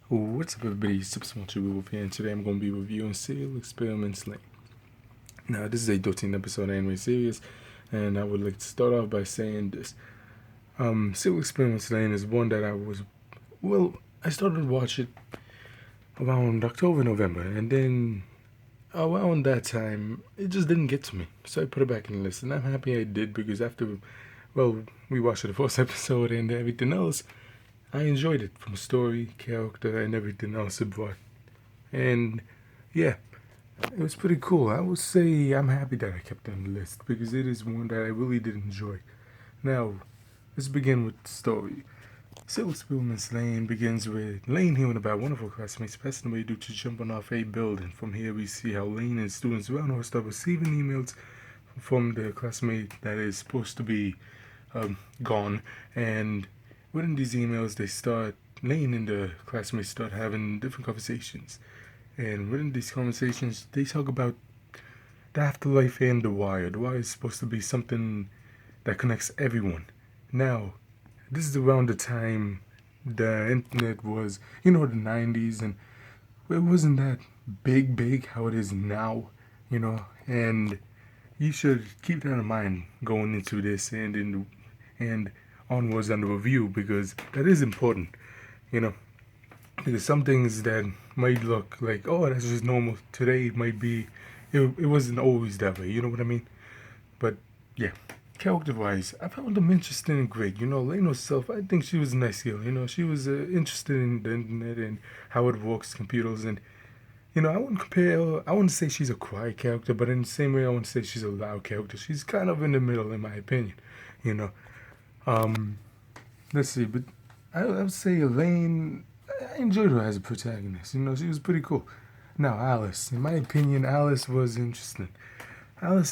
What's up, everybody? It's SuperSmallchibiwolf here, and today I'm going to be reviewing serial Experiments Lain. Now, this is a 13 episode anime series, and I would like to start off by saying this. Serial Experiments Lain is one that I started to watch it around October, November, and then around that time, it just didn't get to me. So I put it back in the list, and I'm happy I did because we watched the first episode and everything else, I enjoyed it from story, character, and everything else it brought. And yeah, it was pretty cool. I would say I'm happy that I kept it on the list because it is one that I really did enjoy. Now, let's begin with the story. Serial Experiments Lain begins with Lane hearing about one of her classmates passing away due to jumping off a building. From here, we see how Lane and students around her start receiving emails from the classmate that is supposed to be gone, and within these emails, Lane and the classmates start having different conversations. And within these conversations, they talk about the afterlife and the wire. The wire is supposed to be something that connects everyone. Now, this is around the time the internet was, the 90s, and it wasn't that big how it is now, and you should keep that in mind going into this and onwards on the review, because that is important, you know. Because some things that might look like, oh, that's just normal today, it wasn't always that way, you know what I mean? But yeah, character-wise, I found them interesting and great. Lane herself, I think she was a nice girl. She was interested in the internet and how it works, computers, and I wouldn't say she's a quiet character, but in the same way, I wouldn't say she's a loud character. She's kind of in the middle, in my opinion. You know, um, let's see, but I would say Elaine, I enjoyed her as a protagonist. She was pretty cool. Now, Alice, in my opinion, Alice was interesting. At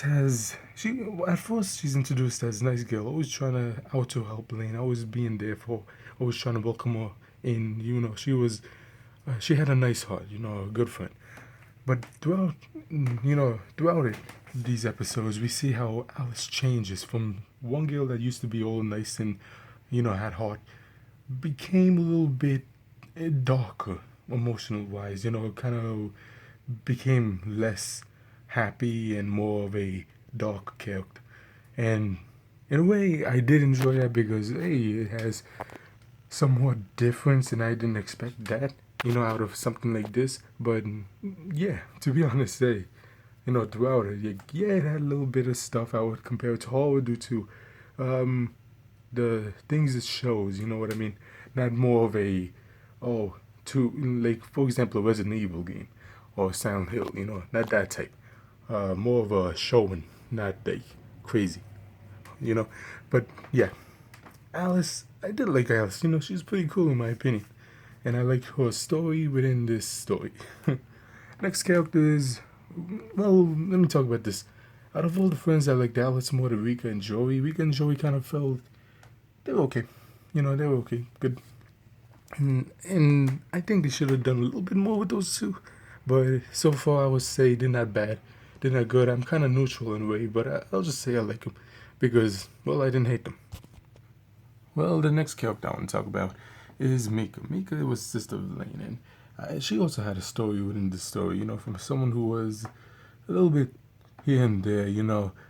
first she's introduced as a nice girl, always trying to help Lane, always being there for, always trying to welcome her in. She had a nice heart, a good friend. But throughout these episodes, we see how Alice changes from one girl that used to be all nice and, had heart, became a little bit darker, emotional wise, kind of became less happy and more of a dark character. And in a way, I did enjoy that because, hey, it has somewhat difference, and I didn't expect that, out of something like this. But yeah, to be honest, throughout it, yeah, it had a little bit of stuff I would compare it to horror due to the things it shows. You know what I mean? Not more of a like, for example, a Resident Evil game or Silent Hill. Not that type. More of a showing, not like crazy. You know, but yeah, Alice, I did like Alice. She's pretty cool in my opinion, and I liked her story within this story. Next character is, well, let me talk about this. Out of all the friends, I liked Alice more than Rika and Joey. Rika and Joey kind of felt they were okay. They were okay, good. And I think they should have done a little bit more with those two. But so far, I would say they're not bad. They're not good. I'm kind of neutral in a way, but I'll just say I like them because, well, I didn't hate them. Well, the next character I want to talk about is Mika. Mika was sister of Lane, and she also had a story within the story, from someone who was a little bit here and there,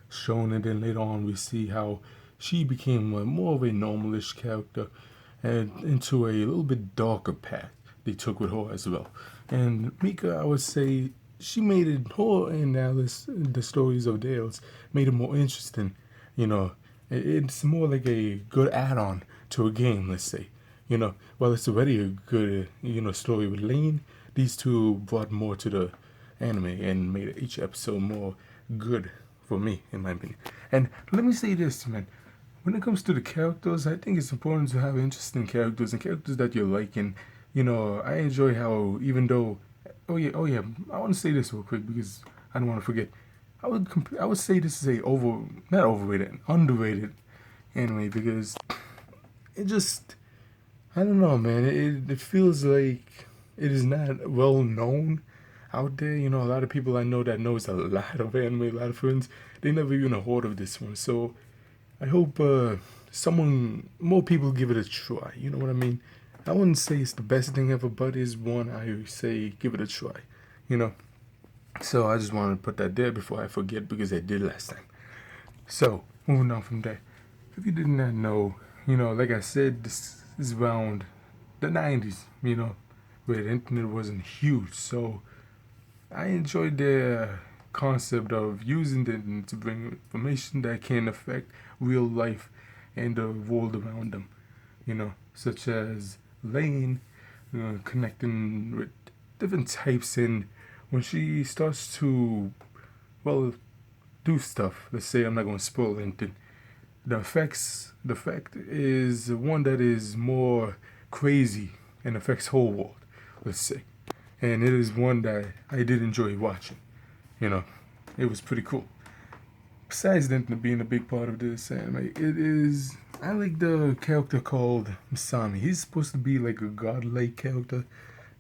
shown, and then later on we see how she became more of a normalish character and into a little bit darker path they took with her as well. And Mika, I would say, she made it, her and Alice, the stories of theirs, made it more interesting. It's more like a good add-on to a game, let's say. While it's already a good, story with Lane, these two brought more to the anime and made each episode more good for me, in my opinion. And let me say this, man. When it comes to the characters, I think it's important to have interesting characters and characters that you like. And, I enjoy how, even though, oh yeah, I want to say this real quick because I don't want to forget. I would say this is not overrated, underrated anime, because it just, I don't know, man. It feels like it is not well known out there. A lot of people I know that knows a lot of anime, a lot of friends, they never even heard of this one. So I hope more people give it a try. You know what I mean? I wouldn't say it's the best thing ever, but it's one I say give it a try, you know. So I just wanted to put that there before I forget because I did last time. So moving on from there, if you did not know, like I said, this is around the 90s, where the internet wasn't huge. So I enjoyed the concept of using the internet to bring information that can affect real life and the world around them, such as Lane connecting with different types. And when she starts to, well, do stuff, let's say I'm not going to spoil anything, the effect is one that is more crazy and affects whole world, let's say. And it is one that I did enjoy watching. It was pretty cool. Besides them being a big part of this anime, I like the character called Masami. He's supposed to be like a godlike character.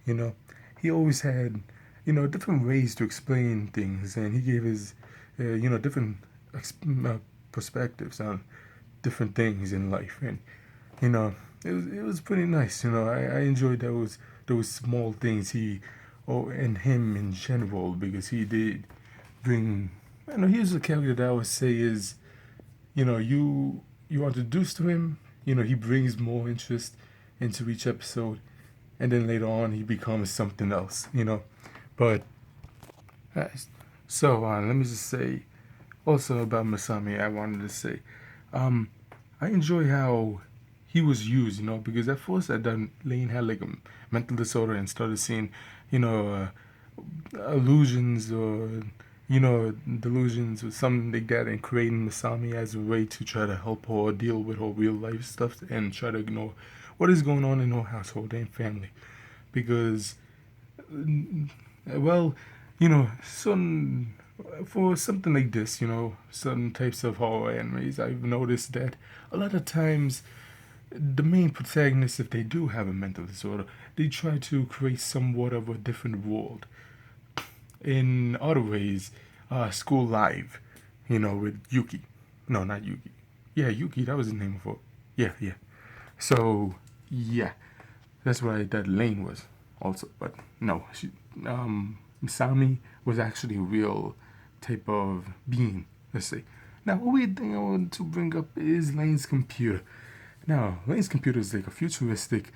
You know, he always had different ways to explain things, and he gave his different perspectives on different things in life, and it was pretty nice. I enjoyed those small things and him in general, because he did bring. Here's a character that I would say is, you are introduced to him. He brings more interest into each episode, and then later on he becomes something else. But uh, let me just say also about Masami. I wanted to say, I enjoy how he was used. Because at first I thought Lane had like a mental disorder and started seeing, illusions or delusions or something like that, and creating Masami as a way to try to help her deal with her real life stuff and try to ignore what is going on in her household and family. Because, well, some for something like this, certain types of horror animes, I've noticed that a lot of times the main protagonists, if they do have a mental disorder, they try to create somewhat of a different world. In other ways, School Live, with Yuki. No, not Yuki. Yeah, Yuki, that was his name before. Yeah, yeah. So, yeah, that's what I thought Lane was also. But no, Misami was actually a real type of being, let's say. Now, a weird thing I want to bring up is Lane's computer. Now, Lane's computer is like a futuristic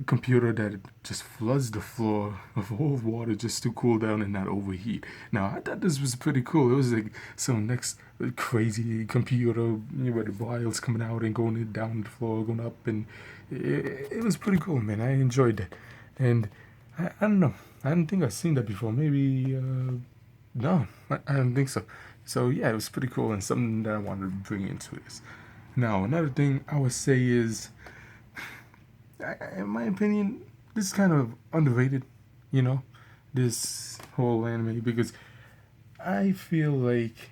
computer that just floods the floor of all water just to cool down and not overheat. Now, I thought this was pretty cool. It was like some next crazy computer, where the wires coming out and going down the floor, going up, and it was pretty cool, man. I enjoyed that. And I don't know. I don't think I've seen that before. Maybe, no, I don't think so. So, yeah, it was pretty cool and something that I wanted to bring into this. Now, another thing I would say is, in my opinion, this is kind of underrated, this whole anime, because I feel like,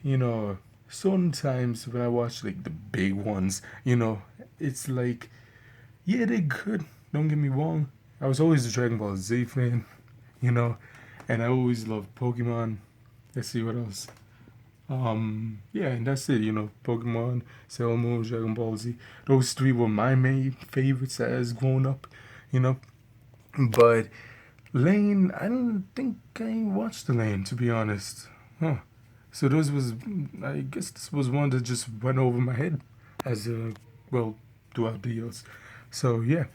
certain times when I watch like the big ones, it's like, yeah, they're good, don't get me wrong. I was always a Dragon Ball Z fan, and I always loved Pokemon. Let's see what else. Yeah, and that's it, Pokemon, Sailor Moon, Dragon Ball Z. Those three were my main favorites as growing up, you know. But Lane, I don't think I watched the Lane, to be honest. Huh. So I guess this was one that just went over my head as, throughout the years. So, yeah.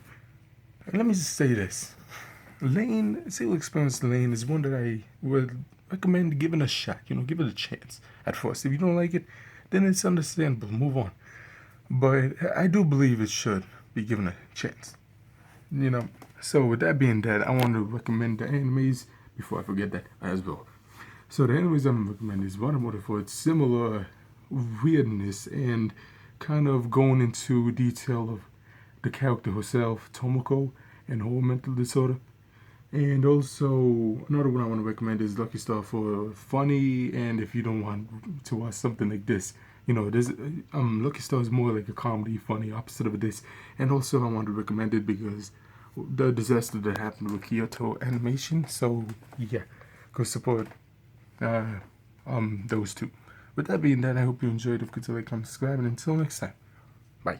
And let me just say this. Sailor Experiments Lain is one that I would recommend giving a shot, give it a chance at first. If you don't like it, then it's understandable, move on. But I do believe it should be given a chance. So with that being said, I want to recommend the animes before I forget that as well. So the animes I'm recommending is one for its similar weirdness and kind of going into detail of the character herself, Tomoko, and her mental disorder. And also, another one I want to recommend is Lucky Star for funny, and if you don't want to watch something like this, Lucky Star is more like a comedy, funny, opposite of this. And also, I want to recommend it because the disaster that happened with Kyoto Animation. So, yeah, go support those two. With that being said, I hope you enjoyed. If you could like, comment, subscribe, and until next time, bye.